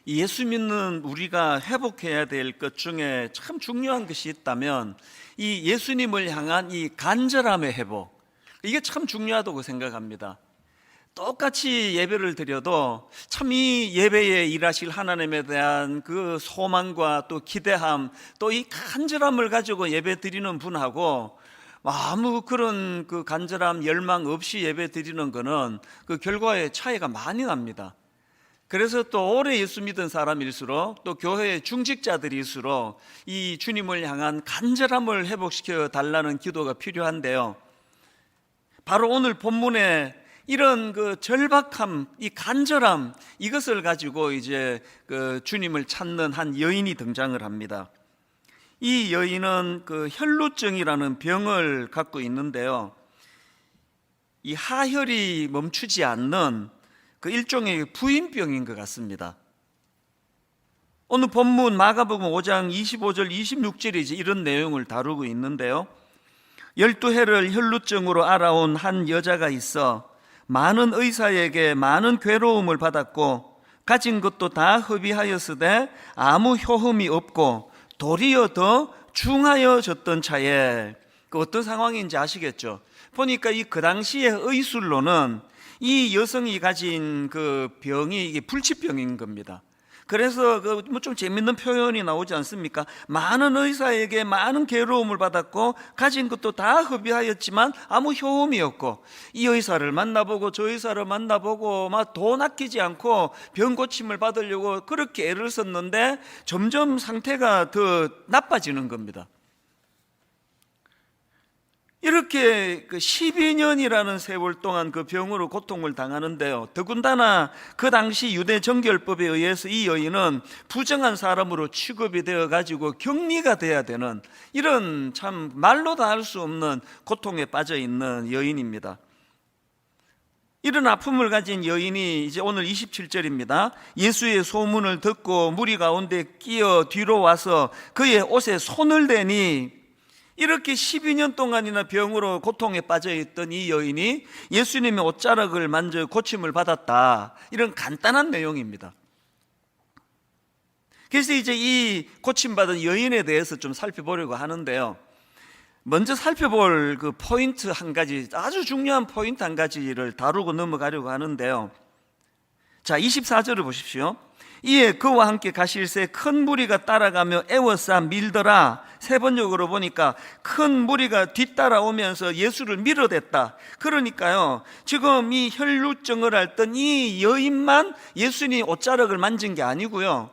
예수 믿는 우리가 회복해야 될 것 중에 참 중요한 것이 있다면 이 예수님을 향한 이 간절함의 회복, 이게 참 중요하다고 생각합니다. 똑같이 예배를 드려도 참 이 예배에 일하실 하나님에 대한 그 소망과 또 기대함, 또 이 간절함을 가지고 예배 드리는 분하고 아무 그런 그 간절함, 열망 없이 예배 드리는 거는 그 결과의 차이가 많이 납니다. 그래서 또 오래 예수 믿은 사람일수록 또 교회의 중직자들일수록 이 주님을 향한 간절함을 회복시켜 달라는 기도가 필요한데요, 바로 오늘 본문에 이런 그 절박함, 이 간절함, 이것을 가지고 이제 그 주님을 찾는 한 여인이 등장을 합니다. 이 여인은 그 혈루증이라는 병을 갖고 있는데요, 이 하혈이 멈추지 않는 그 일종의 부인병인 것 같습니다. 오늘 본문 마가복음 5장 25절 26절에 이제 이런 내용을 다루고 있는데요, 12해를 혈루증으로 알아온 한 여자가 있어 많은 의사에게 많은 괴로움을 받았고 가진 것도 다 허비하였으되 아무 효험이 없고 도리어 더 중하여졌던 차에, 그 어떤 상황인지 아시겠죠? 보니까 그 당시의 의술로는 이 여성이 가진 그 병이 이게 불치병인 겁니다. 그래서 그 뭐 좀 재밌는 표현이 나오지 않습니까? 많은 의사에게 많은 괴로움을 받았고 가진 것도 다 허비하였지만 아무 효험이 없고, 이 의사를 만나보고 저 의사를 만나보고 막 돈 아끼지 않고 병 고침을 받으려고 그렇게 애를 썼는데 점점 상태가 더 나빠지는 겁니다. 이렇게 그 12년이라는 세월 동안 그 병으로 고통을 당하는데요, 더군다나 그 당시 유대 정결법에 의해서 이 여인은 부정한 사람으로 취급이 되어 가지고 격리가 돼야 되는 이런 참 말로 다 할 수 없는 고통에 빠져 있는 여인입니다. 이런 아픔을 가진 여인이 이제 오늘 27절입니다. 예수의 소문을 듣고 무리 가운데 끼어 뒤로 와서 그의 옷에 손을 대니, 이렇게 12년 동안이나 병으로 고통에 빠져있던 이 여인이 예수님의 옷자락을 만져 고침을 받았다, 이런 간단한 내용입니다. 그래서 이제 이 고침받은 여인에 대해서 좀 살펴보려고 하는데요, 먼저 살펴볼 그 포인트 한 가지, 아주 중요한 포인트 한 가지를 다루고 넘어가려고 하는데요, 자 24절을 보십시오. 이에 그와 함께 가실새 큰 무리가 따라가며 애워싸 밀더라. 세 번역으로 보니까 큰 무리가 뒤따라오면서 예수를 밀어댔다. 그러니까요, 지금 이 혈루증을 앓던 이 여인만 예수님 옷자락을 만진 게 아니고요,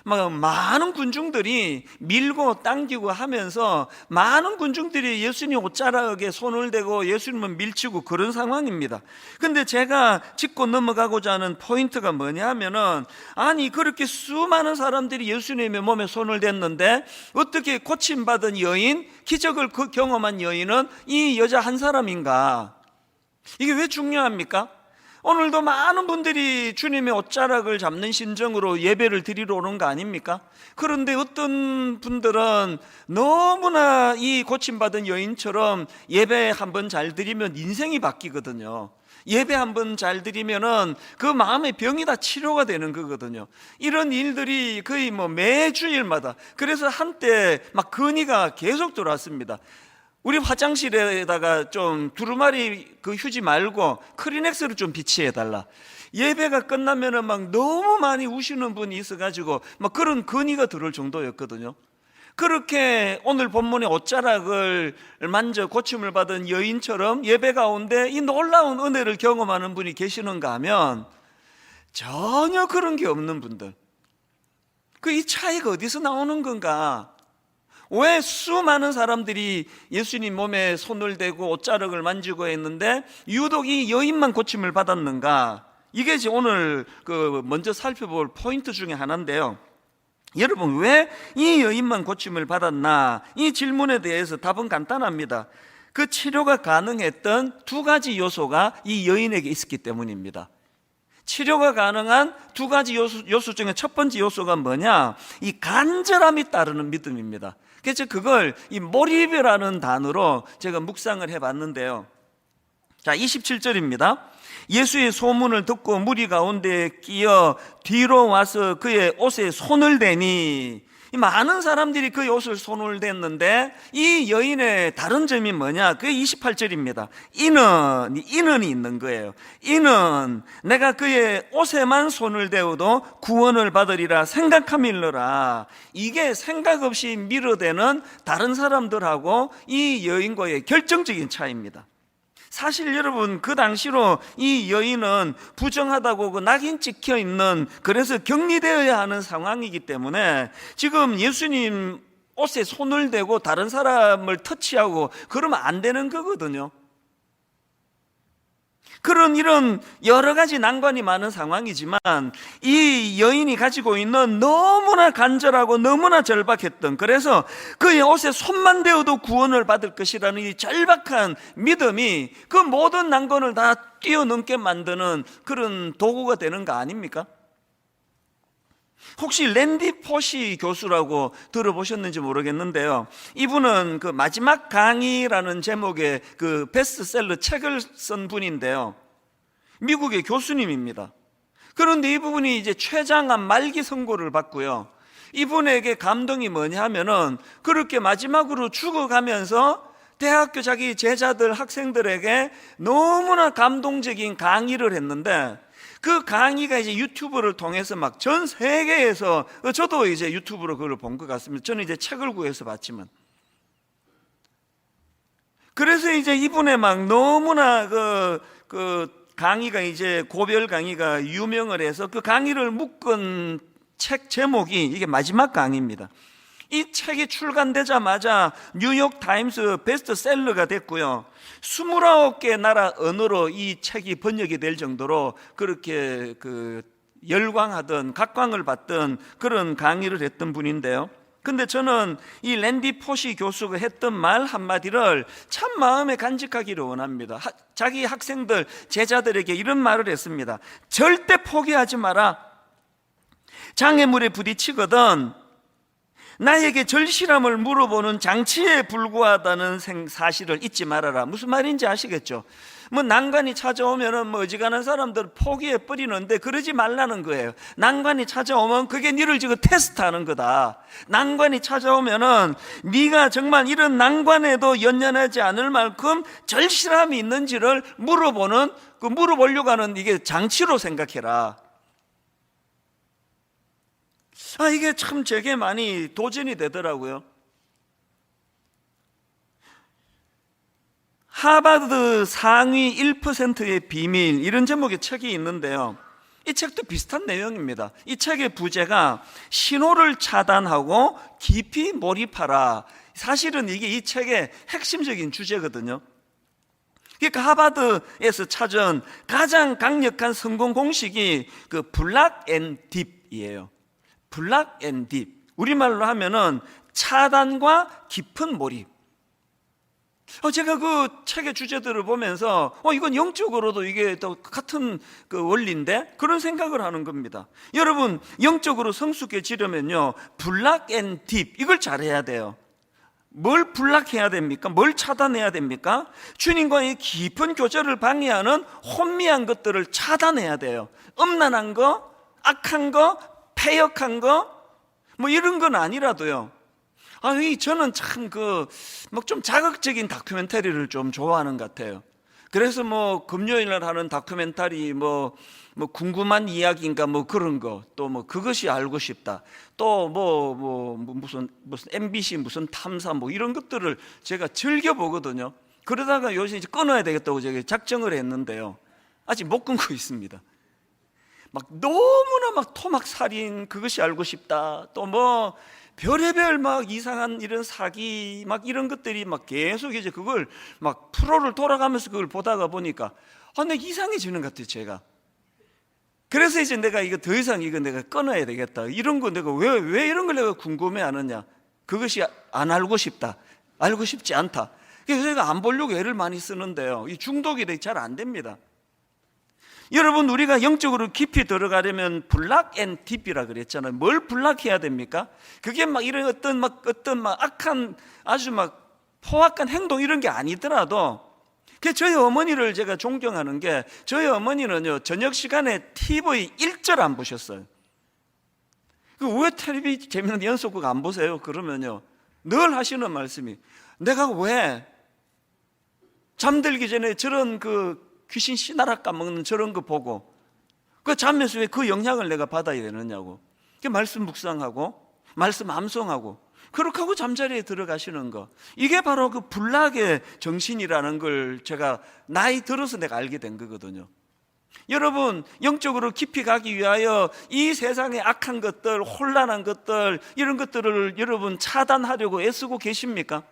막 많은 군중들이 밀고 당기고 하면서 많은 군중들이 예수님 옷자락에 손을 대고 예수님을 밀치고 그런 상황입니다. 근데 제가 짚고 넘어가고자 하는 포인트가 뭐냐면은, 아니 그렇게 수많은 사람들이 예수님의 몸에 손을 댔는데 어떻게 고침받은 여인, 기적을 경험한 여인은 이 여자 한 사람인가? 이게 왜 중요합니까? 오늘도 많은 분들이 주님의 옷자락을 잡는 심정으로 예배를 드리러 오는 거 아닙니까? 그런데 어떤 분들은 너무나 이 고침받은 여인처럼 예배 한번 잘 드리면 인생이 바뀌거든요. 예배 한번 잘 드리면은 그 마음의 병이 다 치료가 되는 거거든요. 이런 일들이 거의 뭐 매주일마다, 그래서 한때 막 건의가 계속 들어왔습니다. 우리 화장실에다가 좀 두루마리 그 휴지 말고 크리넥스를 좀 비치해달라. 예배가 끝나면은 막 너무 많이 우시는 분이 있어가지고 막 그런 건의가 들어올 정도였거든요. 그렇게 오늘 본문의 옷자락을 만져 고침을 받은 여인처럼 예배 가운데 이 놀라운 은혜를 경험하는 분이 계시는가 하면 전혀 그런 게 없는 분들, 그 이 차이가 어디서 나오는 건가? 왜 수많은 사람들이 예수님 몸에 손을 대고 옷자락을 만지고 했는데 유독 이 여인만 고침을 받았는가? 이게 오늘 먼저 살펴볼 포인트 중에 하나인데요, 여러분 왜 이 여인만 고침을 받았나? 이 질문에 대해서 답은 간단합니다. 그 치료가 가능했던 두 가지 요소가 이 여인에게 있었기 때문입니다. 치료가 가능한 두 가지 요소 중에 첫 번째 요소가 뭐냐? 이 간절함이 따르는 믿음입니다. 그래서 그걸 이 몰입이라는 단어로 제가 묵상을 해봤는데요, 자, 27절입니다. 예수의 소문을 듣고 무리 가운데 끼어 뒤로 와서 그의 옷에 손을 대니, 많은 사람들이 그의 옷을 손을 댔는데 이 여인의 다른 점이 뭐냐? 그게 28절입니다. 이는이 있는 거예요. 이는 내가 그의 옷에만 손을 대어도 구원을 받으리라 생각함일러라. 이게 생각 없이 밀어대는 다른 사람들하고 이 여인과의 결정적인 차이입니다. 사실 여러분, 그 당시로 이 여인은 부정하다고 그 낙인 찍혀 있는, 그래서 격리되어야 하는 상황이기 때문에 지금 예수님 옷에 손을 대고 다른 사람을 터치하고 그러면 안 되는 거거든요. 그런 이런 여러 가지 난관이 많은 상황이지만 이 여인이 가지고 있는 너무나 간절하고 너무나 절박했던, 그래서 그의 옷에 손만 대어도 구원을 받을 것이라는 이 절박한 믿음이 그 모든 난관을 다 뛰어넘게 만드는 그런 도구가 되는 거 아닙니까? 혹시 랜디 포시 교수라고 들어보셨는지 모르겠는데요, 이분은 그 마지막 강의라는 제목의 그 베스트셀러 책을 쓴 분인데요, 미국의 교수님입니다. 그런데 이분이 이제 췌장암 말기 선고를 받고요, 이분에게 감동이 뭐냐 하면은 그렇게 마지막으로 죽어가면서 대학교 자기 제자들 학생들에게 너무나 감동적인 강의를 했는데, 그 강의가 이제 유튜브를 통해서 막 전 세계에서, 저도 이제 유튜브로 그걸 본 것 같습니다. 저는 이제 책을 구해서 봤지만. 그래서 이제 이분의 막 너무나 그 강의가 이제 고별 강의가 유명을 해서 그 강의를 묶은 책 제목이 이게 마지막 강의입니다. 이 책이 출간되자마자 뉴욕 타임스 베스트셀러가 됐고요, 29개 나라 언어로 이 책이 번역이 될 정도로 그렇게 그 열광하던, 각광을 받던 그런 강의를 했던 분인데요, 근데 저는 이 랜디 포시 교수가 했던 말 한마디를 참 마음에 간직하기를 원합니다. 자기 학생들, 제자들에게 이런 말을 했습니다. 절대 포기하지 마라. 장애물에 부딪히거든 나에게 절실함을 물어보는 장치에 불과하다는 사실을 잊지 말아라. 무슨 말인지 아시겠죠? 뭐 난관이 찾아오면은 뭐 어지간한 사람들 포기해 버리는데 그러지 말라는 거예요. 난관이 찾아오면 그게 너를 지금 테스트하는 거다. 난관이 찾아오면은 네가 정말 이런 난관에도 연연하지 않을 만큼 절실함이 있는지를 물어보는, 그 물어보려고 하는 이게 장치로 생각해라. 이게 참 제게 많이 도전이 되더라고요. 하버드 상위 1%의 비밀, 이런 제목의 책이 있는데요, 이 책도 비슷한 내용입니다. 이 책의 부제가 신호를 차단하고 깊이 몰입하라. 사실은 이게 이 책의 핵심적인 주제거든요. 그러니까 하버드에서 찾은 가장 강력한 성공 공식이 그 블락 앤 딥이에요. 블락 앤 딥, 우리말로 하면은 차단과 깊은 몰입. 제가 그 책의 주제들을 보면서 이건 영적으로도 이게 또 같은 그 원리인데, 그런 생각을 하는 겁니다. 여러분, 영적으로 성숙해지려면요, 블락 앤 딥, 이걸 잘해야 돼요. 뭘 블락해야 됩니까? 뭘 차단해야 됩니까? 주님과의 깊은 교제를 방해하는 혼미한 것들을 차단해야 돼요. 음란한 거, 악한 거, 패역한 거, 뭐 이런 건 아니라도요. 저는 참 좀 자극적인 다큐멘터리를 좀 좋아하는 것 같아요. 그래서 뭐 금요일날 하는 다큐멘터리 뭐 궁금한 이야기인가 뭐 그런 거, 또 뭐 그것이 알고 싶다, 또 무슨 MBC 무슨 탐사 뭐 이런 것들을 제가 즐겨 보거든요. 그러다가 요새 이제 끊어야 되겠다고 제가 작정을 했는데요, 아직 못 끊고 있습니다. 막 너무나 막 토막 살인, 그것이 알고 싶다, 또 뭐 별의별 막 이상한 이런 사기 막 이런 것들이 막 계속 이제 그걸 막 프로를 돌아가면서 그걸 보다가 보니까 내가 이상해지는 것 같아요, 제가. 그래서 이제 내가 이거 더 이상 이거 내가 끊어야 되겠다. 이런 거 내가 왜 이런 걸 내가 궁금해 하느냐? 그것이 안 알고 싶다, 알고 싶지 않다. 그래서 제가 안 보려고 애를 많이 쓰는데요, 이 중독이 잘 안 됩니다. 여러분, 우리가 영적으로 깊이 들어가려면 블락 앤 딥이라 그랬잖아요. 뭘 블락해야 됩니까? 그게 막 이런 어떤 악한, 아주 막 포악한 행동 이런 게 아니더라도 저희 어머니를 제가 존경하는 게, 저희 어머니는요 저녁 시간에 TV 1절 안 보셨어요. 왜 텔레비 재밌는 연속극 안 보세요? 그러면요 늘 하시는 말씀이, 내가 왜 잠들기 전에 저런 그 귀신 씨나락 까먹는 저런 거 보고 잠에서 왜 그 영향을 내가 받아야 되느냐고. 말씀 묵상하고 말씀 암송하고 그렇게 하고 잠자리에 들어가시는 거, 이게 바로 그 불락의 정신이라는 걸 제가 나이 들어서 내가 알게 된 거거든요. 여러분, 영적으로 깊이 가기 위하여 이 세상의 악한 것들, 혼란한 것들, 이런 것들을 여러분 차단하려고 애쓰고 계십니까?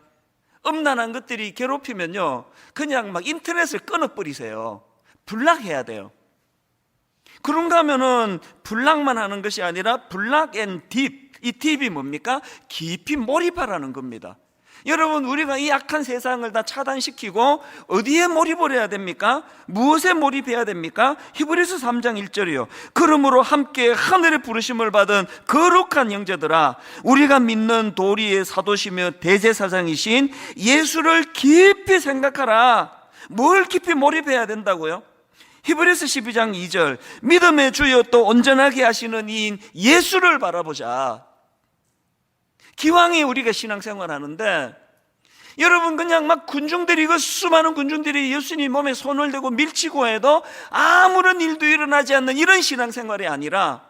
음란한 것들이 괴롭히면요 그냥 막 인터넷을 끊어버리세요. 불락해야 돼요. 그런가 하면은 불락만 하는 것이 아니라 불락 앤 딥, 이 딥이 뭡니까? 깊이 몰입하라는 겁니다. 여러분, 우리가 이 악한 세상을 다 차단시키고 어디에 몰입을 해야 됩니까? 무엇에 몰입해야 됩니까? 히브리서 3장 1절이요. 그러므로 함께 하늘의 부르심을 받은 거룩한 형제들아, 우리가 믿는 도리의 사도시며 대제사장이신 예수를 깊이 생각하라. 뭘 깊이 몰입해야 된다고요? 히브리서 12장 2절, 믿음의 주여 또 온전하게 하시는 이인 예수를 바라보자. 기왕에 우리가 신앙생활 하는데, 여러분 그냥 막 군중들이, 그 수많은 군중들이 예수님 몸에 손을 대고 밀치고 해도 아무런 일도 일어나지 않는 이런 신앙생활이 아니라,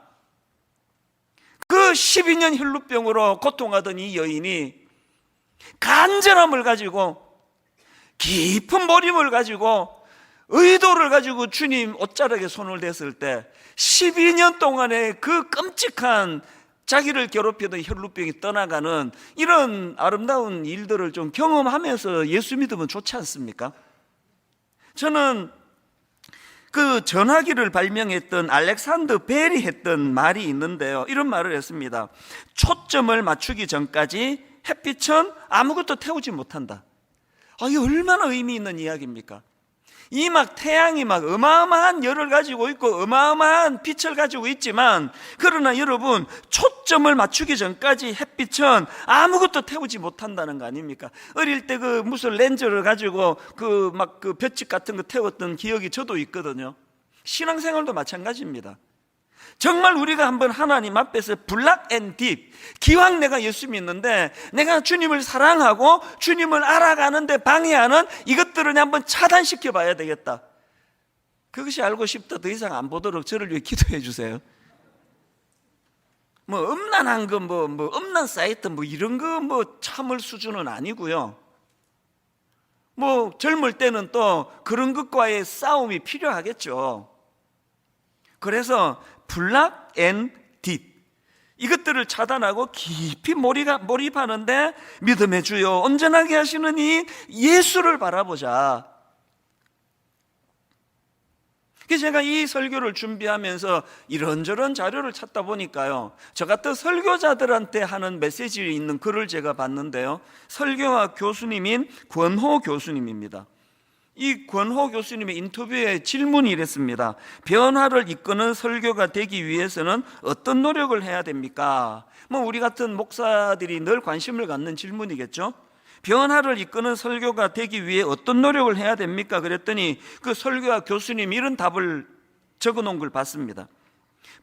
그 12년 혈루병으로 고통하던 이 여인이 간절함을 가지고, 깊은 몰입을 가지고, 의도를 가지고 주님 옷자락에 손을 댔을 때 12년 동안의 그 끔찍한 자기를 괴롭히던 혈루병이 떠나가는 이런 아름다운 일들을 좀 경험하면서 예수 믿으면 좋지 않습니까? 저는 그 전화기를 발명했던 알렉산더 벨이 했던 말이 있는데요, 이런 말을 했습니다. 초점을 맞추기 전까지 햇빛은 아무것도 태우지 못한다. 이게 얼마나 의미 있는 이야기입니까? 이 막 태양이 막 어마어마한 열을 가지고 있고 어마어마한 빛을 가지고 있지만, 그러나 여러분, 초점을 맞추기 전까지 햇빛은 아무것도 태우지 못한다는 거 아닙니까? 어릴 때 그 무슨 렌즈를 가지고 그 막 그 볏짚 같은 거 태웠던 기억이 저도 있거든요. 신앙생활도 마찬가지입니다. 정말 우리가 한번 하나님 앞에서 블락 앤 딥, 기왕 내가 예수 믿는데 내가 주님을 사랑하고 주님을 알아가는데 방해하는 이것들을 한번 차단시켜 봐야 되겠다. 그것이 알고 싶다. 더 이상 안 보도록 저를 위해 기도해 주세요. 뭐 음란한 거, 뭐 음란 사이트 뭐 이런 거 뭐 참을 수준은 아니고요. 뭐 젊을 때는 또 그런 것과의 싸움이 필요하겠죠. 그래서 블락 앤 딥, 이것들을 차단하고 깊이 몰입하는데, 믿음의 주여 온전하게 하시는 이 예수를 바라보자. 제가 이 설교를 준비하면서 이런저런 자료를 찾다 보니까요, 저 같은 설교자들한테 하는 메시지에 있는 글을 제가 봤는데요, 설교와 교수님인 권호 교수님입니다. 이 권호 교수님의 인터뷰에 질문이 이랬습니다. 변화를 이끄는 설교가 되기 위해서는 어떤 노력을 해야 됩니까? 우리 같은 목사들이 늘 관심을 갖는 질문이겠죠. 변화를 이끄는 설교가 되기 위해 어떤 노력을 해야 됩니까? 그랬더니 그 설교와 교수님이 이런 답을 적어놓은 걸 봤습니다.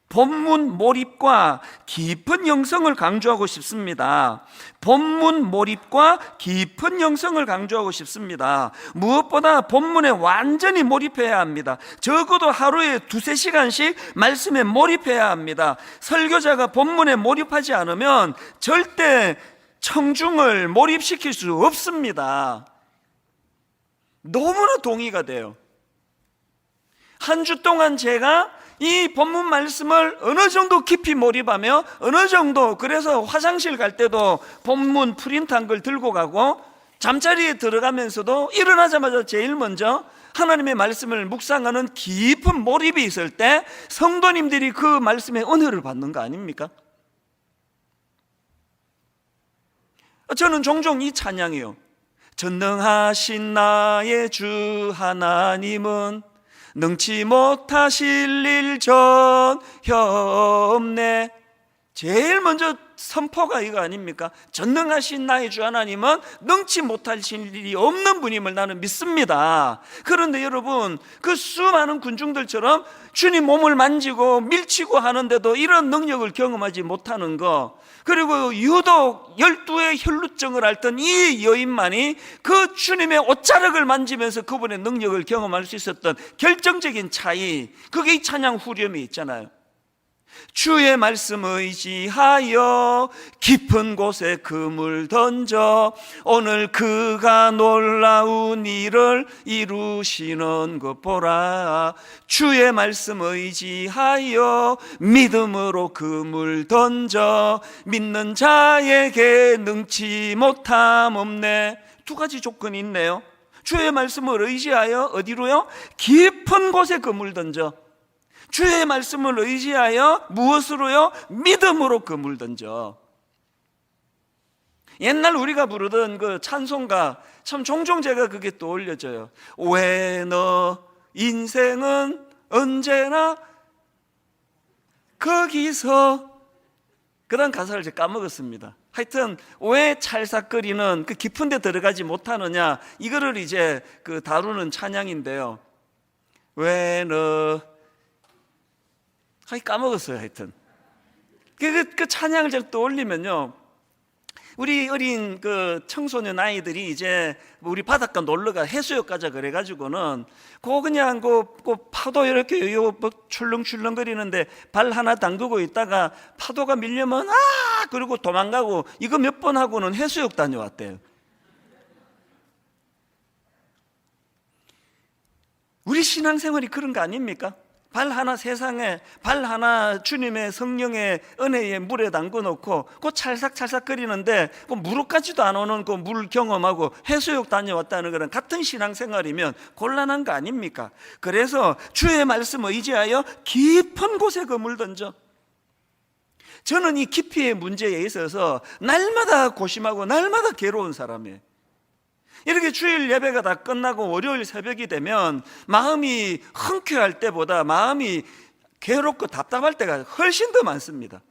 본문 몰입과 깊은 영성을 강조하고 싶습니다. 본문 몰입과 깊은 영성을 강조하고 싶습니다. 무엇보다 본문에 완전히 몰입해야 합니다. 적어도 하루에 2-3시간씩 말씀에 몰입해야 합니다. 설교자가 본문에 몰입하지 않으면 절대 청중을 몰입시킬 수 없습니다. 너무나 동의가 돼요. 한 주 동안 제가 이 본문 말씀을 어느 정도 깊이 몰입하며 어느 정도, 그래서 화장실 갈 때도 본문 프린트한 걸 들고 가고, 잠자리에 들어가면서도 일어나자마자 제일 먼저 하나님의 말씀을 묵상하는 깊은 몰입이 있을 때 성도님들이 그 말씀의 은혜를 받는 거 아닙니까? 저는 종종 이 찬양이요, 전능하신 나의 주 하나님은 능치 못하실 일 전혀 없네. 제일 먼저 선포가 이거 아닙니까? 전능하신 나의 주 하나님은 능치 못하실 일이 없는 분임을 나는 믿습니다. 그런데 여러분, 그 수많은 군중들처럼 주님 몸을 만지고 밀치고 하는데도 이런 능력을 경험하지 못하는 거, 그리고 유독 12의 혈루증을 앓던 이 여인만이 그 주님의 옷자락을 만지면서 그분의 능력을 경험할 수 있었던 결정적인 차이, 그게 이 찬양 후렴이 있잖아요. 주의 말씀 의지하여 깊은 곳에 금을 던져 오늘 그가 놀라운 일을 이루시는 것 보라. 주의 말씀 의지하여 믿음으로 금을 던져 믿는 자에게 능치 못함 없네. 두 가지 조건이 있네요. 주의 말씀을 의지하여 어디로요? 깊은 곳에 금을 던져. 주의 말씀을 의지하여 무엇으로요? 믿음으로 금을 던져. 옛날 우리가 부르던 그 찬송가, 참 종종 제가 그게 떠올려져요. 왜 너 인생은 언제나 거기서, 그런 가사를 제가 까먹었습니다. 하여튼 왜 찰싹거리는 그 깊은 데 들어가지 못하느냐, 이거를 이제 그 다루는 찬양인데요. 왜 너, 까먹었어요. 하여튼 그 찬양을 제가 떠올리면요, 우리 어린 그 청소년 아이들이 이제 우리 바닷가 놀러가 해수욕 가자 그래가지고는 그냥 그 파도 이렇게 출렁출렁 거리는데 발 하나 담그고 있다가 파도가 밀려면 그리고 도망가고, 이거 몇 번 하고는 해수욕 다녀왔대요. 우리 신앙생활이 그런 거 아닙니까? 발 하나 세상에, 발 하나 주님의 성령의 은혜에 물에 담궈 놓고 그 찰싹찰싹 거리는데 그 무릎까지도 안 오는 그 물 경험하고 해수욕 다녀왔다는 거랑 같은 신앙생활이면 곤란한 거 아닙니까? 그래서 주의 말씀 의지하여 깊은 곳에 금을 던져. 저는 이 깊이의 문제에 있어서 날마다 고심하고 날마다 괴로운 사람이에요. 이렇게 주일 예배가 다 끝나고 월요일 새벽이 되면 마음이 흔쾌할 때보다 마음이 괴롭고 답답할 때가 훨씬 더 많습니다.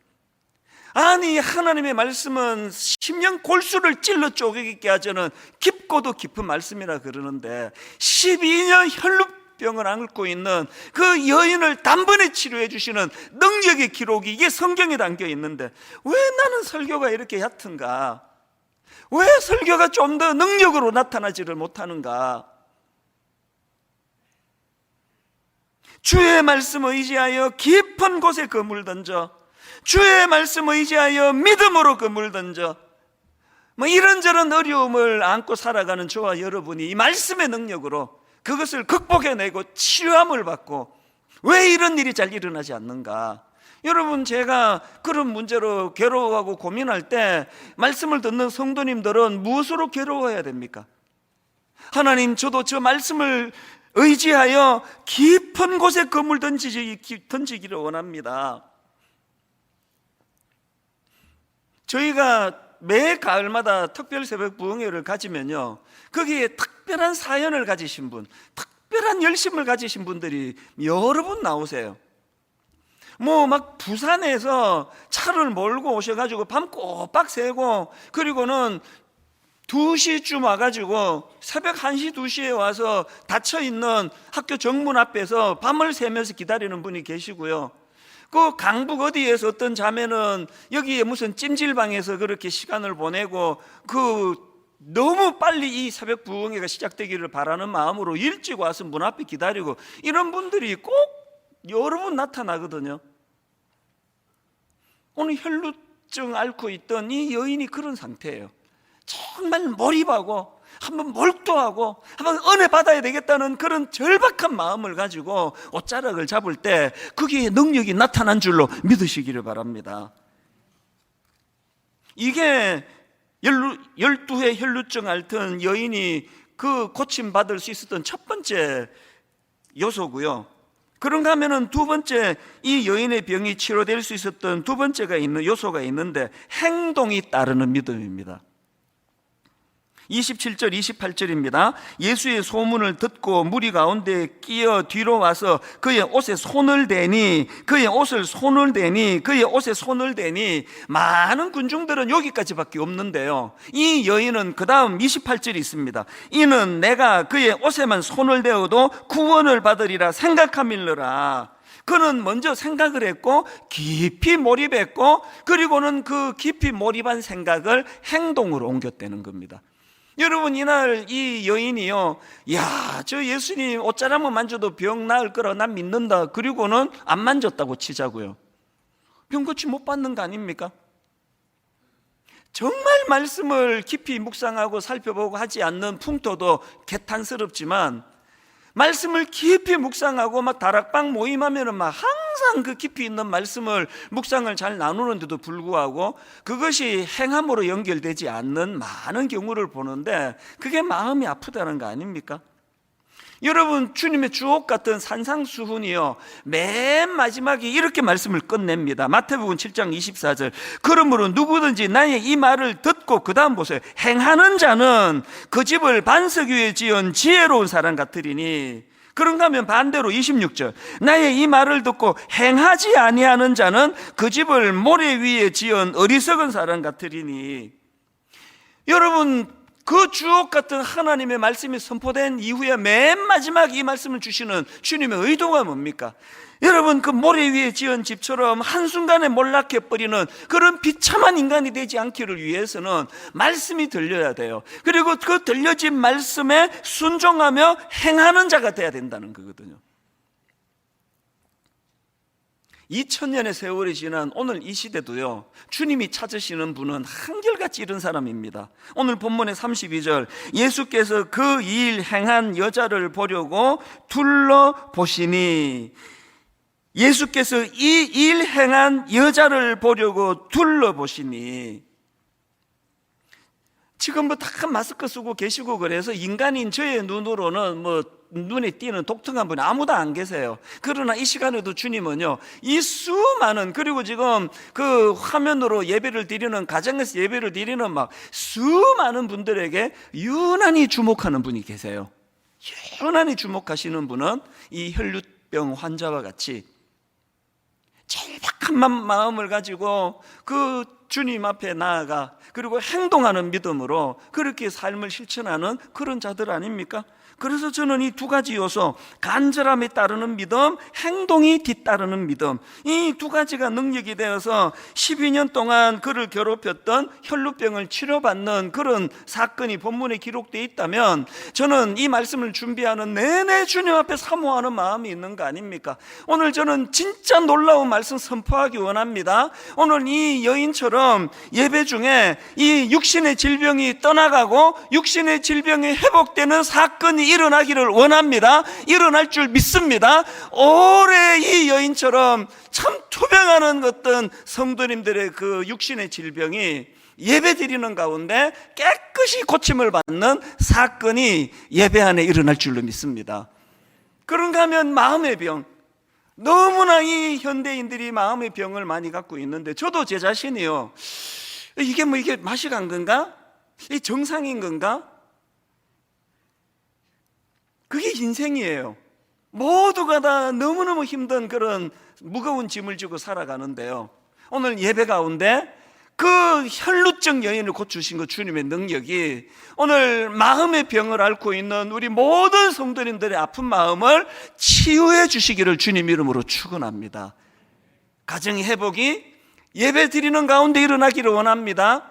아니, 하나님의 말씀은 심령 골수를 찔러 쪼개게 하자는 깊고도 깊은 말씀이라 그러는데 12년 혈루병을 앓고 있는 그 여인을 단번에 치료해 주시는 능력의 기록이 이게 성경에 담겨 있는데 왜 나는 설교가 이렇게 얕은가? 왜 설교가 좀 더 능력으로 나타나지를 못하는가? 주의 말씀 의지하여 깊은 곳에 금을 던져, 주의 말씀 의지하여 믿음으로 금을 던져. 이런저런 어려움을 안고 살아가는 저와 여러분이 이 말씀의 능력으로 그것을 극복해내고 치유함을 받고, 왜 이런 일이 잘 일어나지 않는가? 여러분, 제가 그런 문제로 괴로워하고 고민할 때 말씀을 듣는 성도님들은 무엇으로 괴로워해야 됩니까? 하나님, 저도 저 말씀을 의지하여 깊은 곳에 금을 던지기를 원합니다. 저희가 매 가을마다 특별 새벽 부흥회를 가지면요, 거기에 특별한 사연을 가지신 분, 특별한 열심을 가지신 분들이 여러 분 나오세요. 막 부산에서 차를 몰고 오셔가지고 밤 꼬박 새고, 그리고는 2시쯤 와가지고 새벽 1시, 2시에 와서 닫혀있는 학교 정문 앞에서 밤을 새면서 기다리는 분이 계시고요. 그 강북 어디에서 어떤 자매는 여기에 무슨 찜질방에서 그렇게 시간을 보내고, 너무 빨리 이 새벽 부흥회가 시작되기를 바라는 마음으로 일찍 와서 문 앞에 기다리고, 이런 분들이 꼭 여러 분 나타나거든요. 오늘 혈루증 앓고 있던 이 여인이 그런 상태예요. 정말 몰입하고 한번 몰두하고 한번 은혜 받아야 되겠다는 그런 절박한 마음을 가지고 옷자락을 잡을 때 거기에 능력이 나타난 줄로 믿으시기를 바랍니다. 이게 12회 혈루증 앓던 여인이 그 고침받을 수 있었던 첫 번째 요소고요. 그런가 하면은 두 번째, 이 여인의 병이 치료될 수 있었던 두 번째가 있는 요소가 있는데, 행동이 따르는 믿음입니다. 27절 28절입니다. 예수의 소문을 듣고 무리 가운데 끼어 뒤로 와서 그의 옷에 손을 대니 그의 옷에 손을 대니 많은 군중들은 여기까지밖에 없는데요, 이 여인은 그 다음 28절이 있습니다. 이는 내가 그의 옷에만 손을 대어도 구원을 받으리라 생각함일러라. 그는 먼저 생각을 했고 깊이 몰입했고, 그리고는 그 깊이 몰입한 생각을 행동으로 옮겼다는 겁니다. 여러분, 이날 이 여인이요, 야, 저 예수님 옷자락만 만져도 병 나을 거라 난 믿는다, 그리고는 안 만졌다고 치자고요. 병 고치 못 받는 거 아닙니까? 정말 말씀을 깊이 묵상하고 살펴보고 하지 않는 풍토도 개탄스럽지만, 말씀을 깊이 묵상하고 막 다락방 모임하면은 막 항상 그 깊이 있는 말씀을 묵상을 잘 나누는데도 불구하고 그것이 행함으로 연결되지 않는 많은 경우를 보는데, 그게 마음이 아프다는 거 아닙니까? 여러분, 주님의 주옥 같은 산상수훈이요, 맨 마지막에 이렇게 말씀을 끝냅니다. 마태복음 7장 24절. 그러므로 누구든지 나의 이 말을 듣고, 그 다음 보세요, 행하는 자는 그 집을 반석 위에 지은 지혜로운 사람 같으리니. 그런가 하면 반대로 26절. 나의 이 말을 듣고 행하지 아니하는 자는 그 집을 모래 위에 지은 어리석은 사람 같으리니. 여러분, 그 주옥 같은 하나님의 말씀이 선포된 이후에 맨 마지막 이 말씀을 주시는 주님의 의도가 뭡니까? 여러분, 그 모래 위에 지은 집처럼 한순간에 몰락해버리는 그런 비참한 인간이 되지 않기를 위해서는 말씀이 들려야 돼요. 그리고 그 들려진 말씀에 순종하며 행하는 자가 돼야 된다는 거거든요. 2000년의 세월이 지난 오늘 이 시대도요, 주님이 찾으시는 분은 한결같이 이런 사람입니다. 오늘 본문의 32절, 예수께서 그 일 행한 여자를 보려고 둘러보시니. 예수께서 이 일 행한 여자를 보려고 둘러보시니. 지금 뭐 다 마스크 쓰고 계시고 그래서 인간인 저의 눈으로는 뭐 눈에 띄는 독특한 분이 아무도 안 계세요. 그러나 이 시간에도 주님은요, 이 수많은, 그리고 지금 그 화면으로 예배를 드리는, 가정에서 예배를 드리는 막 수많은 분들에게 유난히 주목하는 분이 계세요. 유난히 주목하시는 분은 이 혈루병 환자와 같이 절박한 마음을 가지고 그 주님 앞에 나아가, 그리고 행동하는 믿음으로 그렇게 삶을 실천하는 그런 자들 아닙니까? 그래서 저는 이 두 가지 요소, 간절함에 따르는 믿음, 행동이 뒤따르는 믿음, 이 두 가지가 능력이 되어서 12년 동안 그를 괴롭혔던 혈루병을 치료받는 그런 사건이 본문에 기록되어 있다면, 저는 이 말씀을 준비하는 내내 주님 앞에 사모하는 마음이 있는 거 아닙니까? 오늘 저는 진짜 놀라운 말씀 선포하기 원합니다. 오늘 이 여인처럼 예배 중에 이 육신의 질병이 떠나가고 육신의 질병이 회복되는 사건이 일어나기를 원합니다. 일어날 줄 믿습니다. 올해 이 여인처럼 참 투병하는 어떤 성도님들의 그 육신의 질병이 예배 드리는 가운데 깨끗이 고침을 받는 사건이 예배 안에 일어날 줄로 믿습니다. 그런가 하면 마음의 병, 너무나 이 현대인들이 마음의 병을 많이 갖고 있는데, 저도 제 자신이요, 이게 맛이 간 건가? 이게 정상인 건가? 그게 인생이에요. 모두가 다 너무너무 힘든 그런 무거운 짐을 지고 살아가는데요, 오늘 예배 가운데 그 혈루증 여인을 고치신 그 주님의 능력이 오늘 마음의 병을 앓고 있는 우리 모든 성도님들의 아픈 마음을 치유해 주시기를 주님 이름으로 축원합니다. 가정의 회복이 예배 드리는 가운데 일어나기를 원합니다.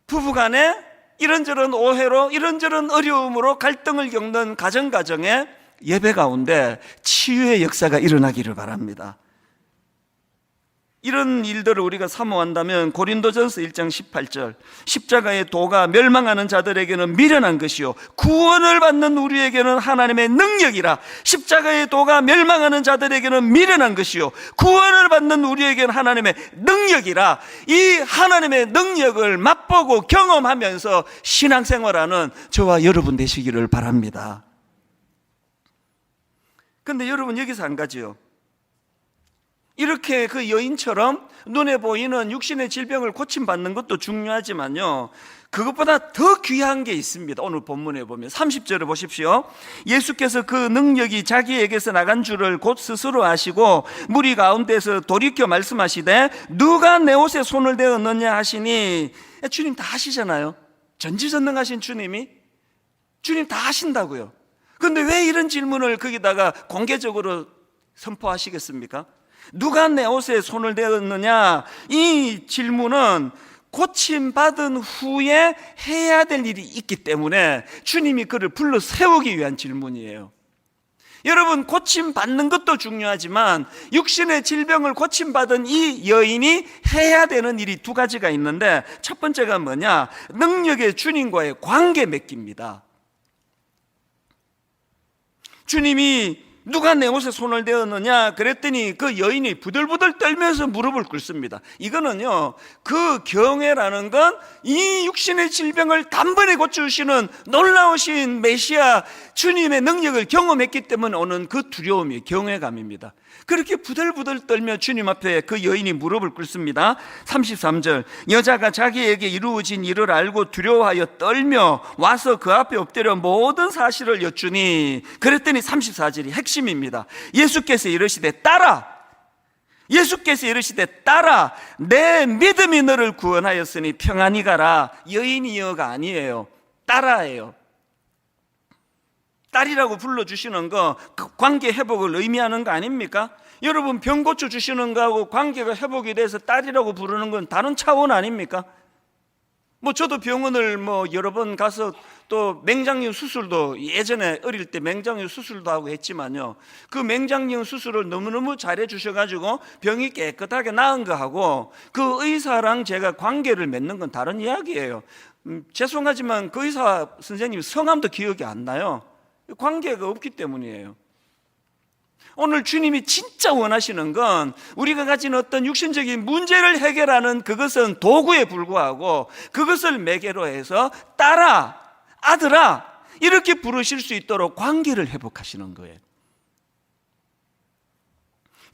부부간에 이런저런 오해로, 이런저런 어려움으로 갈등을 겪는 가정에 예배 가운데 치유의 역사가 일어나기를 바랍니다. 이런 일들을 우리가 사모한다면 고린도전서 1장 18절, 십자가의 도가 멸망하는 자들에게는 미련한 것이요 구원을 받는 우리에게는 하나님의 능력이라. 십자가의 도가 멸망하는 자들에게는 미련한 것이요 구원을 받는 우리에게는 하나님의 능력이라. 이 하나님의 능력을 맛보고 경험하면서 신앙생활하는 저와 여러분 되시기를 바랍니다. 그런데 여러분, 여기서 한 가지요, 이렇게 그 여인처럼 눈에 보이는 육신의 질병을 고침받는 것도 중요하지만요, 그것보다 더 귀한 게 있습니다. 오늘 본문에 보면 30절을 보십시오. 예수께서 그 능력이 자기에게서 나간 줄을 곧 스스로 아시고 무리 가운데서 돌이켜 말씀하시되 누가 내 옷에 손을 대었느냐 하시니, 주님 다 하시잖아요. 전지전능하신 주님이, 주님 다 하신다고요. 그런데 왜 이런 질문을 거기다가 공개적으로 선포하시겠습니까? 누가 내 옷에 손을 대었느냐, 이 질문은 고침받은 후에 해야 될 일이 있기 때문에 주님이 그를 불러 세우기 위한 질문이에요. 여러분, 고침받는 것도 중요하지만 육신의 질병을 고침받은 이 여인이 해야 되는 일이 두 가지가 있는데, 첫 번째가 뭐냐? 능력의 주님과의 관계 맺기입니다. 주님이 누가 내 옷에 손을 대었느냐 그랬더니 그 여인이 부들부들 떨면서 무릎을 꿇습니다. 이거는요, 그 경외라는 건 이 육신의 질병을 단번에 고쳐주시는 놀라우신 메시아 주님의 능력을 경험했기 때문에 오는 그 두려움이 경외감입니다. 그렇게 부들부들 떨며 주님 앞에 그 여인이 무릎을 꿇습니다. 33절, 여자가 자기에게 이루어진 일을 알고 두려워하여 떨며 와서 그 앞에 엎드려 모든 사실을 여쭈니, 그랬더니 34절이 핵심입니다. 예수께서 이르시되 따라, 예수께서 이르시되 따라, 내 믿음이 너를 구원하였으니 평안히 가라. 여인이여가 아니에요, 따라예요. 딸이라고 불러주시는 거 그 관계 회복을 의미하는 거 아닙니까? 여러분, 병 고쳐주시는 거하고 관계가 회복이 돼서 딸이라고 부르는 건 다른 차원 아닙니까? 저도 병원을 여러 번 가서 또 맹장염 수술도 예전에 어릴 때 맹장염 수술도 하고 했지만요, 그 맹장염 수술을 너무너무 잘해 주셔가지고 병이 깨끗하게 나은 거하고 그 의사랑 제가 관계를 맺는 건 다른 이야기예요. 죄송하지만 그 의사 선생님 성함도 기억이 안 나요. 관계가 없기 때문이에요. 오늘 주님이 진짜 원하시는 건 우리가 가진 어떤 육신적인 문제를 해결하는 그것은 도구에 불과하고, 그것을 매개로 해서 딸아, 아들아 이렇게 부르실 수 있도록 관계를 회복하시는 거예요.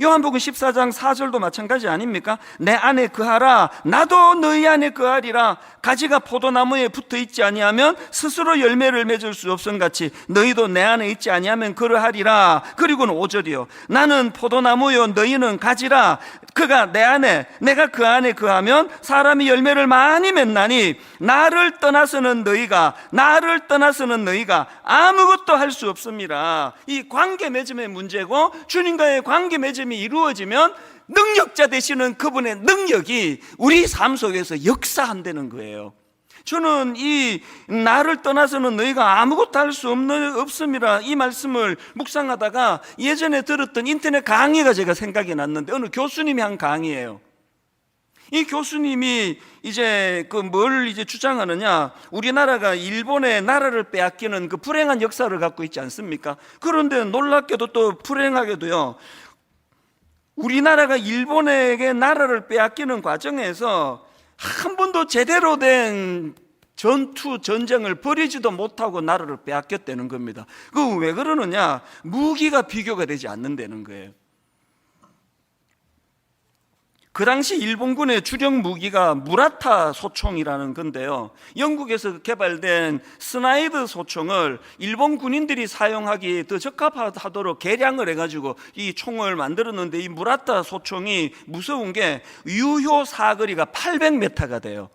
요한복음 14장 4절도 마찬가지 아닙니까? 내 안에 거하라, 나도 너희 안에 거하리라. 가지가 포도나무에 붙어 있지 아니하면 스스로 열매를 맺을 수 없음같이 너희도 내 안에 있지 아니하면 그러하리라. 그리고는 5절이요, 나는 포도나무요 너희는 가지라. 그가 내 안에, 내가 그 안에 거하면 사람이 열매를 많이 맺나니 나를 떠나서는 너희가 아무것도 할 수 없습니다. 이 관계 맺음의 문제고, 주님과의 관계 맺음이 이루어지면 능력자 되시는 그분의 능력이 우리 삶 속에서 역사한다는 거예요. 저는 이 나를 떠나서는 너희가 아무것도 할 수 없습니다, 이 말씀을 묵상하다가 예전에 들었던 인터넷 강의가 제가 생각이 났는데, 어느 교수님이 한 강의예요. 이 교수님이 이제 뭘 주장하느냐, 우리나라가 일본의 나라를 빼앗기는 그 불행한 역사를 갖고 있지 않습니까? 그런데 놀랍게도 또 불행하게도요, 우리나라가 일본에게 나라를 빼앗기는 과정에서 한 번도 제대로 된 전쟁을 벌이지도 못하고 나라를 빼앗겼다는 겁니다. 그 왜 그러느냐? 무기가 비교가 되지 않는다는 거예요. 그 당시 일본군의 주력 무기가 무라타 소총이라는 건데요, 영국에서 개발된 스나이드 소총을 일본 군인들이 사용하기에 더 적합하도록 개량을 해가지고 이 총을 만들었는데, 이 무라타 소총이 무서운 게 유효 사거리가 800m가 돼요.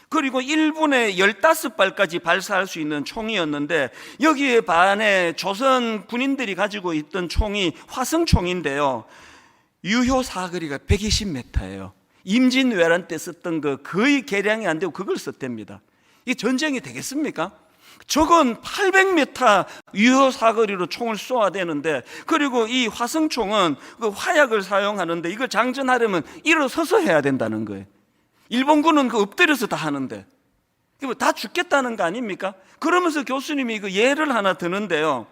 그리고 1분에 15발까지 발사할 수 있는 총이었는데, 여기에 반해 조선 군인들이 가지고 있던 총이 화성총인데요, 유효 사거리가 120m예요. 임진왜란 때 썼던 거 거의 개량이 안 되고 그걸 썼답니다. 이 전쟁이 되겠습니까? 저건 800m 유효 사거리로 총을 쏘아야 되는데, 그리고 이 화성총은 그 화약을 사용하는데 이걸 장전하려면 일어서서 해야 된다는 거예요. 일본군은 그 엎드려서 다 하는데 다 죽겠다는 거 아닙니까? 그러면서 교수님이 그 예를 하나 드는데요,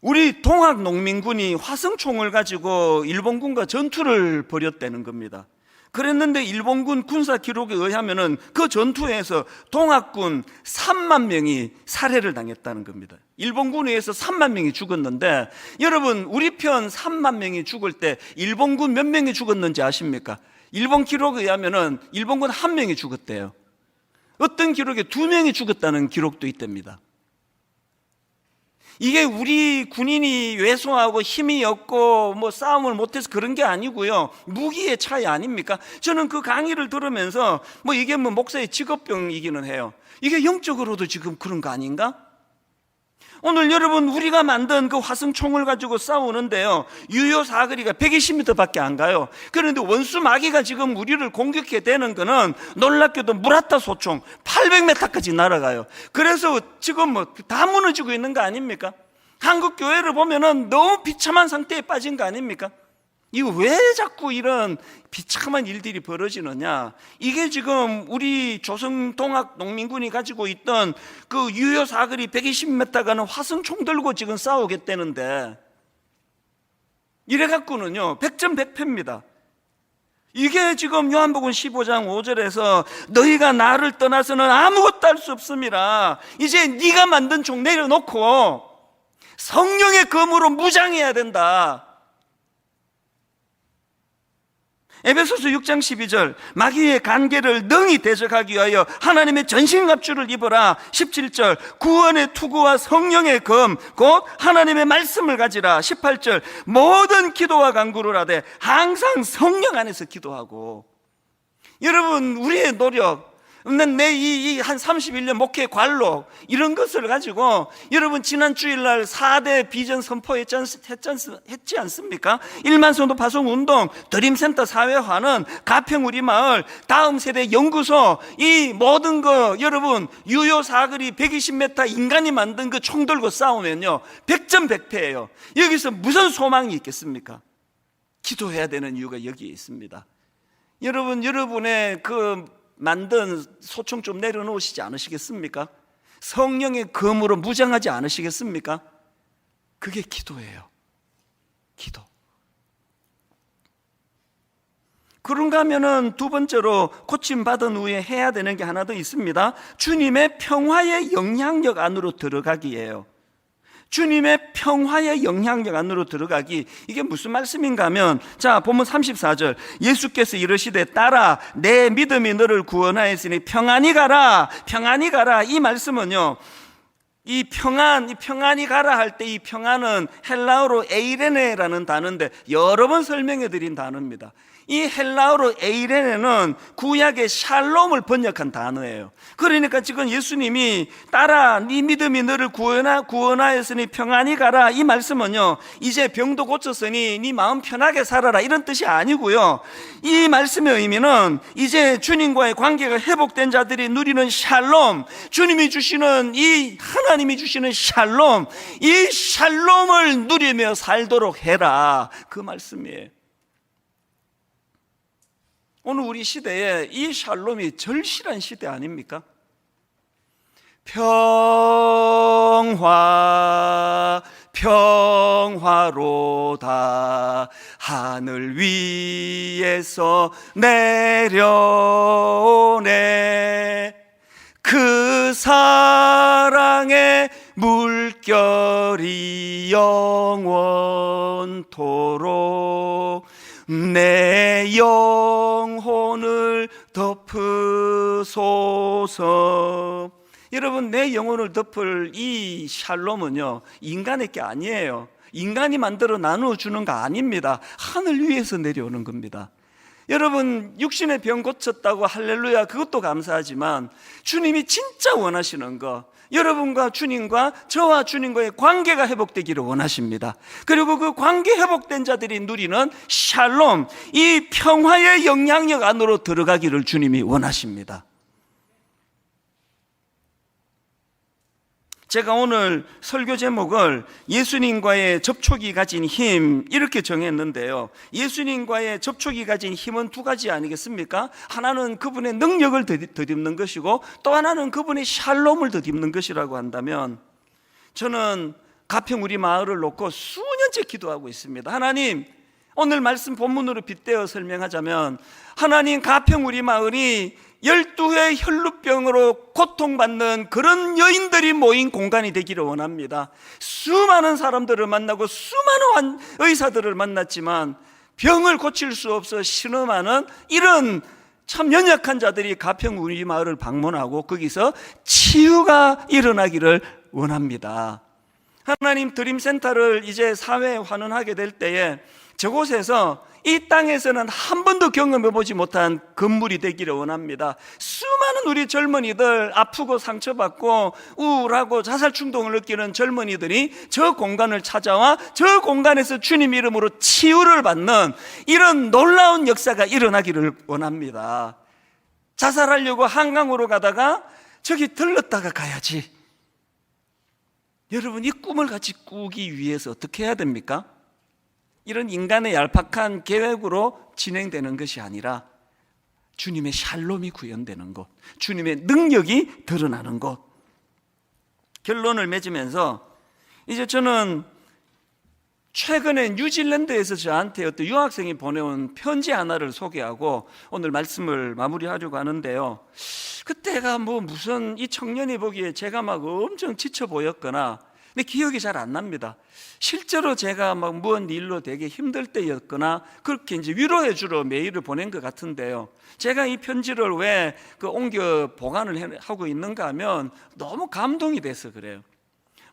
우리 동학 농민군이 화성총을 가지고 일본군과 전투를 벌였다는 겁니다. 그랬는데 일본군 군사 기록에 의하면은 그 전투에서 동학군 3만 명이 살해를 당했다는 겁니다. 일본군에 의해서 3만 명이 죽었는데, 여러분 우리 편 3만 명이 죽을 때 일본군 몇 명이 죽었는지 아십니까? 일본 기록에 의하면은 일본군 1명이 죽었대요. 어떤 기록에 2명이 죽었다는 기록도 있답니다. 이게 우리 군인이 왜소하고 힘이 없고 뭐 싸움을 못해서 그런 게 아니고요, 무기의 차이 아닙니까? 저는 그 강의를 들으면서 뭐 이게 뭐 목사의 직업병이기는 해요. 이게 영적으로도 지금 그런 거 아닌가? 오늘 여러분 우리가 만든 그 화승총을 가지고 싸우는데요, 유효 사거리가 120m 밖에 안 가요. 그런데 원수 마귀가 지금 우리를 공격해 대는 거는 놀랍게도 무라타 소총 800m까지 날아가요. 그래서 지금 뭐 다 무너지고 있는 거 아닙니까? 한국 교회를 보면은 너무 비참한 상태에 빠진 거 아닙니까? 이거 왜 자꾸 이런 비참한 일들이 벌어지느냐? 이게 지금 우리 조선동학 농민군이 가지고 있던 그 유효 사거리 120m 가는 화승총 들고 지금 싸우겠다는데, 이래갖고는요 100점 100패입니다. 이게 지금 요한복음 15장 5절에서 너희가 나를 떠나서는 아무것도 할 수 없음이라, 이제 네가 만든 총 내려놓고 성령의 검으로 무장해야 된다. 에베소서 6장 12절, 마귀의 간계를 능히 대적하기 위하여 하나님의 전신갑주를 입어라. 17절, 구원의 투구와 성령의 검 곧 하나님의 말씀을 가지라. 18절, 모든 기도와 간구를 하되 항상 성령 안에서 기도하고. 여러분 우리의 노력, 내 한 31년 목회 관록 이런 것을 가지고 여러분 지난 주일날 4대 비전 선포했지 않습니까? 1만 성도 파송 운동, 드림센터 사회화는, 가평 우리 마을, 다음 세대 연구소, 이 모든 거 여러분 유효 사거리 120m 인간이 만든 그 총 들고 싸우면요 100점 100패예요. 여기서 무슨 소망이 있겠습니까? 기도해야 되는 이유가 여기에 있습니다. 여러분 여러분의 그 만든 소총 좀 내려놓으시지 않으시겠습니까? 성령의 검으로 무장하지 않으시겠습니까? 그게 기도예요. 기도. 그런가 하면은 두 번째로 고침받은 후에 해야 되는 게 하나 더 있습니다. 주님의 평화의 영향력 안으로 들어가기예요. 주님의 평화의 영향력 안으로 들어가기, 이게 무슨 말씀인가 하면, 자 본문 34절, 예수께서 이르시되 딸아 내 믿음이 너를 구원하였으니 평안히 가라. 평안히 가라, 이 말씀은요, 이 평안히 가라 할 때 이 평안은 헬라어로 에이레네라는 단어인데 여러 번 설명해 드린 단어입니다. 이 헬라어로 에이레네는 구약의 샬롬을 번역한 단어예요. 그러니까 지금 예수님이 딸아 네 믿음이 너를 구원하였으니 평안히 가라, 이 말씀은요 이제 병도 고쳤으니 네 마음 편하게 살아라 이런 뜻이 아니고요, 이 말씀의 의미는 이제 주님과의 관계가 회복된 자들이 누리는 샬롬, 주님이 주시는 이 하나님이 주시는 샬롬, 이 샬롬을 누리며 살도록 해라, 그 말씀이에요. 오늘 우리 시대에 이 샬롬이 절실한 시대 아닙니까? 평화로다 하늘 위에서 내려오네, 그 사랑의 물결이 영원토록 내 영혼을 덮으소서. 여러분 내 영혼을 덮을 이 샬롬은요 인간의 게 아니에요. 인간이 만들어 나누어주는 거 아닙니다. 하늘 위에서 내려오는 겁니다. 여러분 육신의 병 고쳤다고 할렐루야, 그것도 감사하지만 주님이 진짜 원하시는 거, 여러분과 주님과 저와 주님과의 관계가 회복되기를 원하십니다. 그리고 그 관계 회복된 자들이 누리는 샬롬, 이 평화의 영향력 안으로 들어가기를 주님이 원하십니다. 제가 오늘 설교 제목을 예수님과의 접촉이 가진 힘 이렇게 정했는데요, 예수님과의 접촉이 가진 힘은 두 가지 아니겠습니까? 하나는 그분의 능력을 덧입는 것이고 또 하나는 그분의 샬롬을 덧입는 것이라고 한다면, 저는 가평 우리 마을을 놓고 수년째 기도하고 있습니다. 하나님, 오늘 말씀 본문으로 빗대어 설명하자면 하나님 가평 우리 마을이 12회 혈루병으로 고통받는 그런 여인들이 모인 공간이 되기를 원합니다. 수많은 사람들을 만나고 수많은 의사들을 만났지만 병을 고칠 수 없어 신음하는 이런 참 연약한 자들이 가평 우리 마을을 방문하고 거기서 치유가 일어나기를 원합니다. 하나님 드림센터를 이제 사회에 환원하게 될 때에 저곳에서 이 땅에서는 한 번도 경험해보지 못한 건물이 되기를 원합니다. 수많은 우리 젊은이들, 아프고 상처받고 우울하고 자살 충동을 느끼는 젊은이들이 저 공간을 찾아와 저 공간에서 주님 이름으로 치유를 받는 이런 놀라운 역사가 일어나기를 원합니다. 자살하려고 한강으로 가다가 저기 들렀다가 가야지. 여러분, 이 꿈을 같이 꾸기 위해서 어떻게 해야 됩니까? 이런 인간의 얄팍한 계획으로 진행되는 것이 아니라 주님의 샬롬이 구현되는 것, 주님의 능력이 드러나는 것. 결론을 맺으면서 이제 저는 최근에 뉴질랜드에서 저한테 어떤 유학생이 보내온 편지 하나를 소개하고 오늘 말씀을 마무리하려고 하는데요. 그때가 무슨 이 청년이 보기에 제가 막 엄청 지쳐 보였거나, 근데 기억이 잘 안 납니다. 실제로 제가 막 무언 일로 되게 힘들 때였거나 그렇게 이제 위로해 주러 메일을 보낸 것 같은데요. 제가 이 편지를 왜 옮겨 보관을 하고 있는가 하면 너무 감동이 돼서 그래요.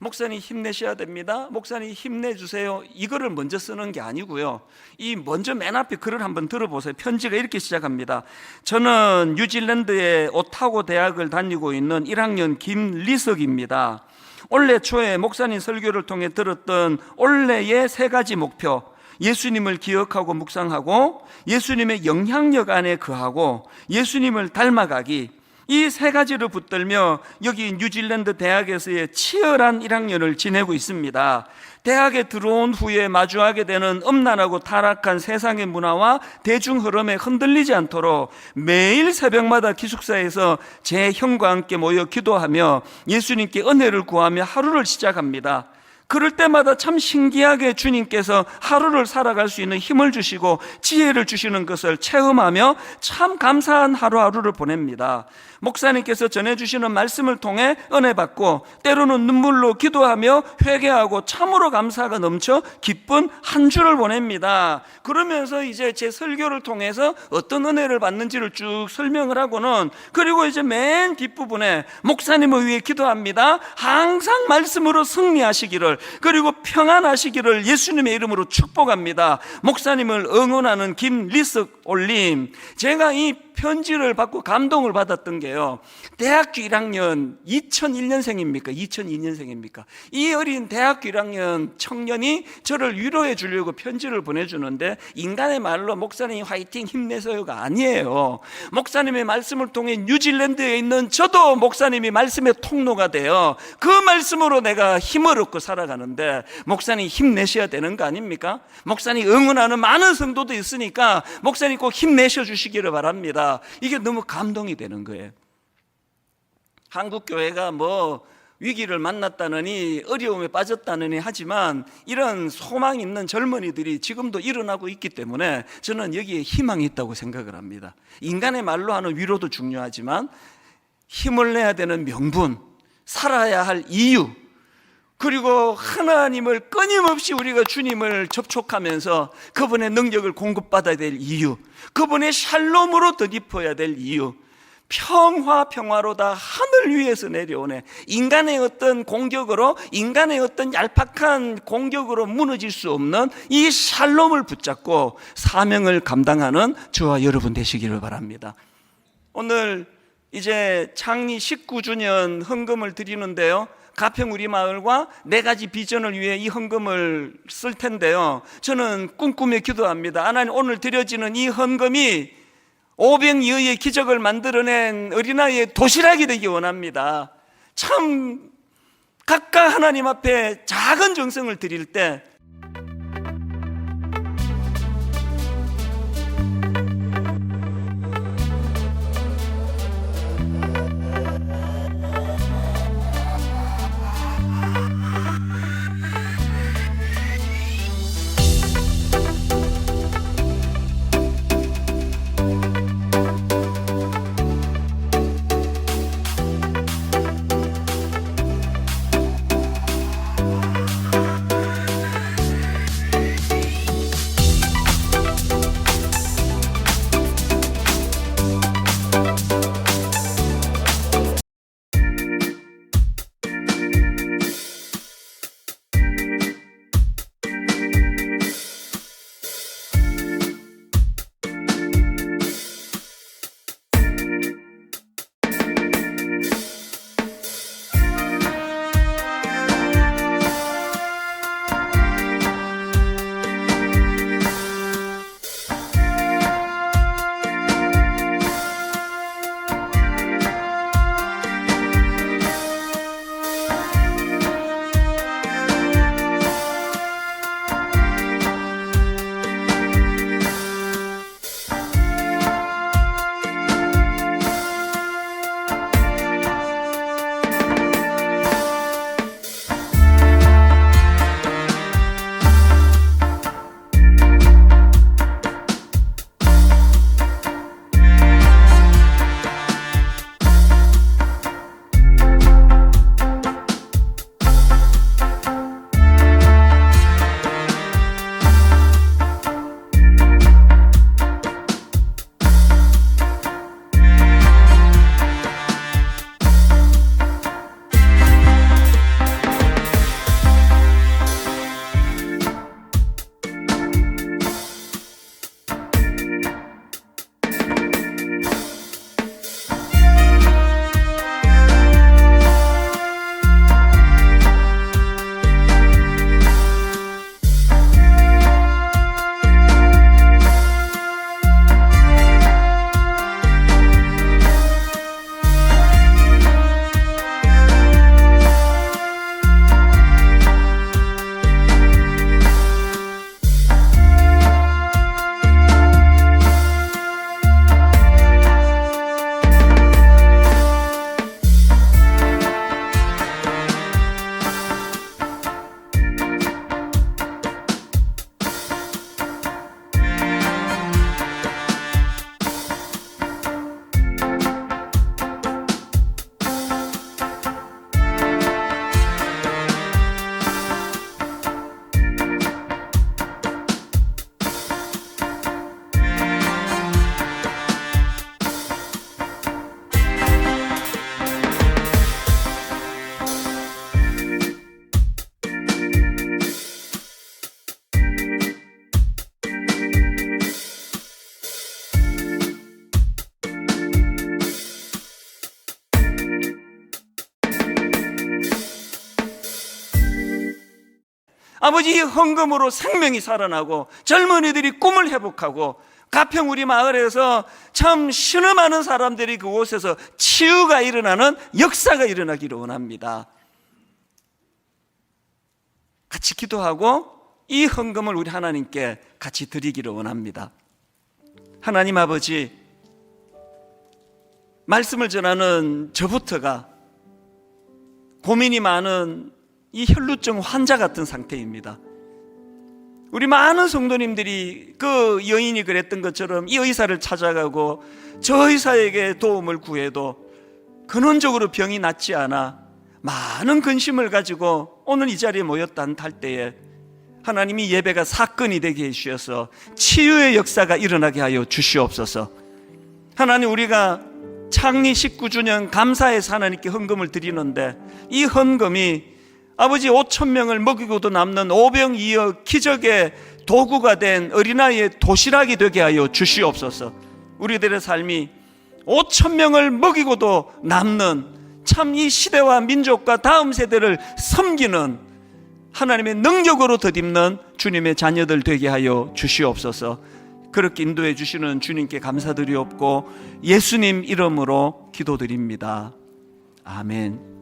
목사님 힘내셔야 됩니다. 목사님 힘내주세요. 이거를 먼저 쓰는 게 아니고요. 이 먼저 맨 앞에 글을 한번 들어보세요. 편지가 이렇게 시작합니다. 저는 뉴질랜드의 오타고 대학을 다니고 있는 1학년 김리석입니다. 올해 초에 목사님 설교를 통해 들었던 올해의 3가지 목표, 예수님을 기억하고 묵상하고 예수님의 영향력 안에 거하고 예수님을 닮아가기, 이 3가지를 붙들며 여기 뉴질랜드 대학에서의 치열한 1학년을 지내고 있습니다. 대학에 들어온 후에 마주하게 되는 음란하고 타락한 세상의 문화와 대중 흐름에 흔들리지 않도록 매일 새벽마다 기숙사에서 제 형과 함께 모여 기도하며 예수님께 은혜를 구하며 하루를 시작합니다. 그럴 때마다 참 신기하게 주님께서 하루를 살아갈 수 있는 힘을 주시고 지혜를 주시는 것을 체험하며 참 감사한 하루하루를 보냅니다. 목사님께서 전해주시는 말씀을 통해 은혜 받고 때로는 눈물로 기도하며 회개하고 참으로 감사가 넘쳐 기쁜 한 주를 보냅니다. 그러면서 이제 제 설교를 통해서 어떤 은혜를 받는지를 쭉 설명을 하고는, 그리고 이제 맨 뒷부분에 목사님을 위해 기도합니다. 항상 말씀으로 승리하시기를, 그리고 평안하시기를 예수님의 이름으로 축복합니다. 목사님을 응원하는 김리석 올림. 제가 이 편지를 받고 감동을 받았던 게요, 대학교 1학년 2001년생입니까? 2002년생입니까? 이 어린 대학교 1학년 청년이 저를 위로해 주려고 편지를 보내주는데, 인간의 말로 목사님 화이팅 힘내세요가 아니에요. 목사님의 말씀을 통해 뉴질랜드에 있는 저도 목사님이 말씀의 통로가 돼요. 그 말씀으로 내가 힘을 얻고 살아가는데 목사님 힘내셔야 되는 거 아닙니까? 목사님 응원하는 많은 성도도 있으니까 목사님 꼭 힘내셔 주시기를 바랍니다. 이게 너무 감동이 되는 거예요. 한국 교회가 위기를 만났다느니 어려움에 빠졌다느니 하지만 이런 소망 있는 젊은이들이 지금도 일어나고 있기 때문에 저는 여기에 희망이 있다고 생각을 합니다. 인간의 말로 하는 위로도 중요하지만 힘을 내야 되는 명분, 살아야 할 이유, 그리고 하나님을 끊임없이 우리가 주님을 접촉하면서 그분의 능력을 공급받아야 될 이유, 그분의 샬롬으로 덧입어야 될 이유, 평화로다 하늘 위에서 내려오네. 인간의 어떤 공격으로, 인간의 어떤 얄팍한 공격으로 무너질 수 없는 이 샬롬을 붙잡고 사명을 감당하는 저와 여러분 되시기를 바랍니다. 오늘 이제 창리 19주년 헌금을 드리는데요, 가평 우리 마을과 4가지 비전을 위해 이 헌금을 쓸 텐데요, 저는 꿈꾸며 기도합니다. 하나님, 오늘 드려지는 이 헌금이 500여의 기적을 만들어낸 어린아이의 도시락이 되기 원합니다. 참 각각 하나님 앞에 작은 정성을 드릴 때 아버지, 이 헌금으로 생명이 살아나고 젊은이들이 꿈을 회복하고 가평 우리 마을에서 참 신음하는 사람들이 그곳에서 치유가 일어나는 역사가 일어나기를 원합니다. 같이 기도하고 이 헌금을 우리 하나님께 같이 드리기를 원합니다. 하나님 아버지, 말씀을 전하는 저부터가 고민이 많은 이 혈루증 환자 같은 상태입니다. 우리 많은 성도님들이 그 여인이 그랬던 것처럼 이 의사를 찾아가고 저 의사에게 도움을 구해도 근원적으로 병이 낫지 않아 많은 근심을 가지고 오늘 이 자리에 모였다 할 때에 하나님이 예배가 사건이 되게 해주셔서 치유의 역사가 일어나게 하여 주시옵소서. 하나님, 우리가 창리 19주년 감사해서 하나님께 헌금을 드리는데 이 헌금이 아버지 5,000명을 먹이고도 남는 오병이어 기적의 도구가 된 어린아이의 도시락이 되게 하여 주시옵소서. 우리들의 삶이 5,000명을 먹이고도 남는 참 이 시대와 민족과 다음 세대를 섬기는 하나님의 능력으로 덧입는 주님의 자녀들 되게 하여 주시옵소서. 그렇게 인도해 주시는 주님께 감사드리옵고 예수님 이름으로 기도드립니다. 아멘.